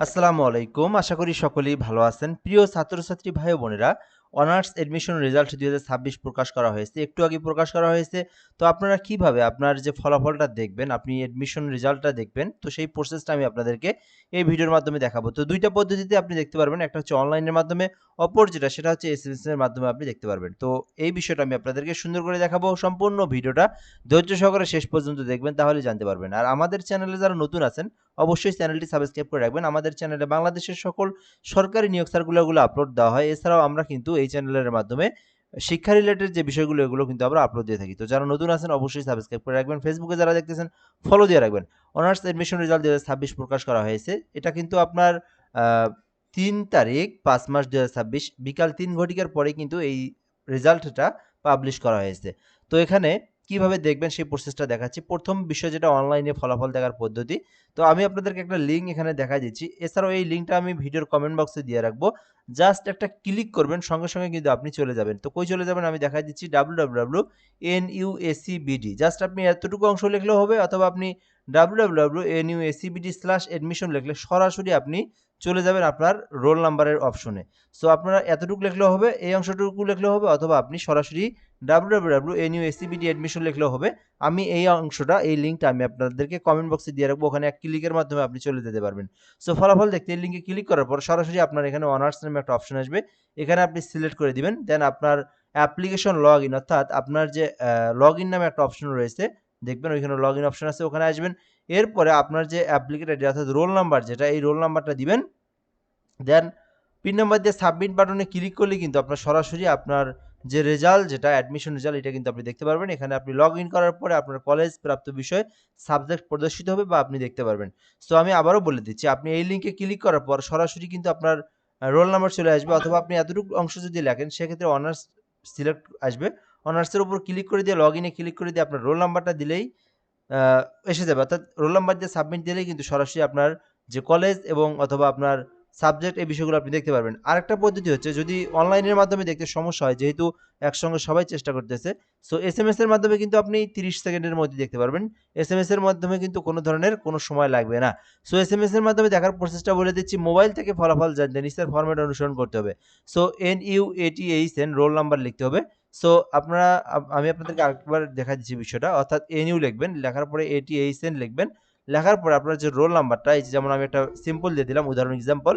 আসসালামু আলাইকুম। আশা করি সকলেই ভালো আছেন। প্রিয় ছাত্রছাত্রী ভাই ও বোনেরা, অনার্স অ্যাডমিশন রেজাল্ট ২০২৬ প্রকাশ করা হয়েছে। একটু আগে প্রকাশ করা হয়েছে। তো আপনারা কিভাবে আপনার যে ফলাফলটা দেখবেন, আপনি অ্যাডমিশন রেজাল্টটা দেখবেন, তো সেই প্রসেসটা আমি আপনাদেরকে এই ভিডিওর মাধ্যমে দেখাবো। তো ২ টা পদ্ধতিতে আপনি দেখতে পারবেন। একটা হচ্ছে অনলাইনের মাধ্যমে, অপর যেটা সেটা হচ্ছে এসএমএস এর মাধ্যমে আপনি দেখতে পারবেন। তো এই বিষয়টা আমি আপনাদেরকে সুন্দর করে দেখাবো। সম্পূর্ণ ভিডিওটা ধৈর্য সহকারে শেষ পর্যন্ত দেখবেন, তাহলেই জানতে পারবেন। আর আমাদের চ্যানেলে যারা নতুন আছেন, অবশ্যই চ্যানেলটি সাবস্ক্রাইব করে রাখবেন। আমাদের চ্যানেলে বাংলাদেশের সকল সরকারি নিয়োগ সার্কুলারগুলো আপলোড দেওয়া হয়। এছাড়াও আমরা কিন্তু এই চ্যানেলের মাধ্যমে শিক্ষা রিলেটেড যে বিষয়গুলো এগুলো কিন্তু আমরা আপলোড দিয়ে থাকি। তো যারা নতুন আছেন অবশ্যই সাবস্ক্রাইব করে রাখবেন। ফেসবুকে যারা দেখতেছেন ফলো দিয়ে রাখবেন। অনার্স অ্যাডমিশন রেজাল্ট ২০২৬ প্রকাশ করা হয়েছে। এটা কিন্তু আপনার আ ৩ তারিখ ৫ মাস ২০২৬ বিকাল ৩ ঘটিকার পরে কিন্তু এই রেজাল্টটা পাবলিশ করা হয়েছে। তো এখানে কিভাবে দেখবেন সেই প্রসেসটা দেখাচ্ছি। ১ম বিষয় যেটা অনলাইনে ফলাফল দেখার পদ্ধতি। তো আমি আপনাদেরকে একটা লিঙ্ক এখানে দেখায় দিচ্ছি। এছাড়াও এই লিঙ্কটা আমি ভিডিওর কমেন্ট বক্সে দিয়ে রাখবো। জাস্ট একটা ক্লিক করবেন, সঙ্গে, সঙ্গে কিন্তু আপনি চলে যাবেন। তো কই চলে যাবেন আমি দেখায় দিচ্ছি www.nuacbd জাস্ট আপনি এতটুকু অংশ লিখলেও হবে, অথবা আপনি www.nuacbd/admission লিখলে সরাসরি আপনি চলে যাবেন আপনার রোল নাম্বারের অপশনে। সো আপনারা এতটুকু লিখলেও হবে, এই অংশটুকু লিখলেও হবে, অথবা আপনি সরাসরি www.nuacbd/admission লিখলেও হবে। আমি এই অংশটা, এই লিঙ্কটা আমি আপনাদেরকে কমেন্ট বক্সে দিয়ে রাখবো। ওখানে এক ক্লিকের মাধ্যমে আপনি চলে যেতে পারবেন। সো ফলাফল দেখতে এই লিঙ্কে ক্লিক করার পর সরাসরি আপনার এখানে অনার্স নামে একটা অপশন আসবে। এখানে আপনি সিলেক্ট করে দিবেন। দেন আপনার অ্যাপ্লিকেশন লগইন, অর্থাৎ আপনার যে লগইন নামে একটা অপশন রয়েছে, দেখবেন ওইখানে লগইন অপশন আছে, ওখানে আসবেন। এরপরে আপনার যে অ্যাপ্লিকেট আইডি অর্থাৎ রোল নাম্বার যেটা, এই রোল নাম্বারটা দিবেন। দেন পিন নাম্বার দিয়ে সাবমিট বাটনে ক্লিক করলে কিন্তু আপনার সরাসরি আপনার যে রেজাল্ট, যেটা অ্যাডমিশন রেজাল্ট, এটা কিন্তু আপনি দেখতে পারবেন। এখানে আপনি লগ ইন করার পরে আপনার কলেজ প্রাপ্ত বিষয় সাবজেক্ট প্রদর্শিত হবে বা আপনি দেখতে পারবেন। সো আমি আবারও বলে দিচ্ছি, আপনি এই লিঙ্কে ক্লিক করার পর সরাসরি কিন্তু আপনার রোল নাম্বার চলে আসবে, অথবা আপনি এতটুকু অংশ যদি লেখেন সেক্ষেত্রে অনার্স সিলেক্ট আসবে। অনার্সের উপর ক্লিক করে দিয়ে লগ ইনে ক্লিক করে দিয়ে আপনার রোল নাম্বারটা দিলেই আ এসে যাবে। অর্থাৎ রোল নাম্বার দিয়ে সাবমিট দিলেই কিন্তু সরাসরি আপনার যে কলেজ এবং অথবা আপনার সাবজেক্ট, এই বিষয়গুলো আপনি দেখতে পারবেন। আরেকটা পদ্ধতি হচ্ছে, যদি অনলাইনের মাধ্যমে দেখতে সমস্যা হয়, যেহেতু একসঙ্গে সবাই চেষ্টা করতেছে, সো এসএমএস এর মাধ্যমে কিন্তু আপনি ৩০ সেকেন্ডের মধ্যে দেখতে পারবেন। এসএমএস এর মাধ্যমে কিন্তু কোনো ধরনের কোনো সময় লাগবে না। সো এসএমএস এর মাধ্যমে দেখার প্রসেসটা বলে দিচ্ছি। মোবাইল থেকে ফলাফল জানতে নিচের ফরম্যাট অনুসরণ করতে হবে। সো NUATHN রোল নাম্বার লিখতে হবে। সো আপনারা আমি আপনাদেরকে আরেকবার দেখাই দিচ্ছি বিষয়টা। অর্থাৎ NU লিখবেন, লেখার পরে ATHN লিখবেন। লেখার পরে আপনার যে রোল নাম্বারটা, এই যে যেমন আমি একটা সিম্পল দিয়ে দিলাম, উদাহরণ এক্সাম্পল।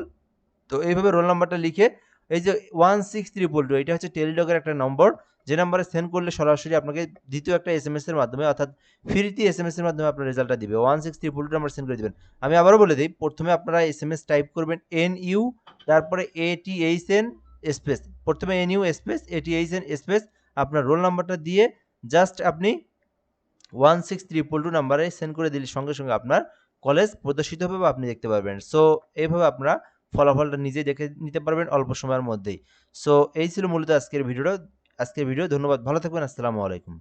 তো এইভাবে রোল নাম্বারটা লিখে এই যে 16322, এটা হচ্ছে টেলিটকের একটা নম্বর, যে নাম্বারে সেন্ড করলে সরাসরি আপনাকে দ্বিতীয় একটা এসএমএস এর মাধ্যমে, অর্থাৎ ফ্রিতে এসএমএস এর মাধ্যমে আপনার রেজাল্টটা দিবে। 16322 নাম্বার সেন্ড করে দিবেন। আমি আবারও বলে দেই, প্রথমে আপনারা এসএমএস টাইপ করবেন NU, তারপরে ATHN স্পেস, প্রথমে NU স্পেস ATHN স্পেস আপনার রোল নাম্বারটা দিয়ে জাস্ট আপনি 16322 নাম্বারে সেন্ড করে দিলে সঙ্গে, সঙ্গে আপনার কলেজ প্রদর্শিত হবে বা আপনি দেখতে পারবেন। সো এইভাবে আপনারা ফলাফলটা নিজেই দেখে নিতে পারবেন অল্প সময়ের মধ্যেই। সো এই ছিল মূলত আজকের ভিডিও। ধন্যবাদ। ভালো থাকবেন। আসসালামু আলাইকুম।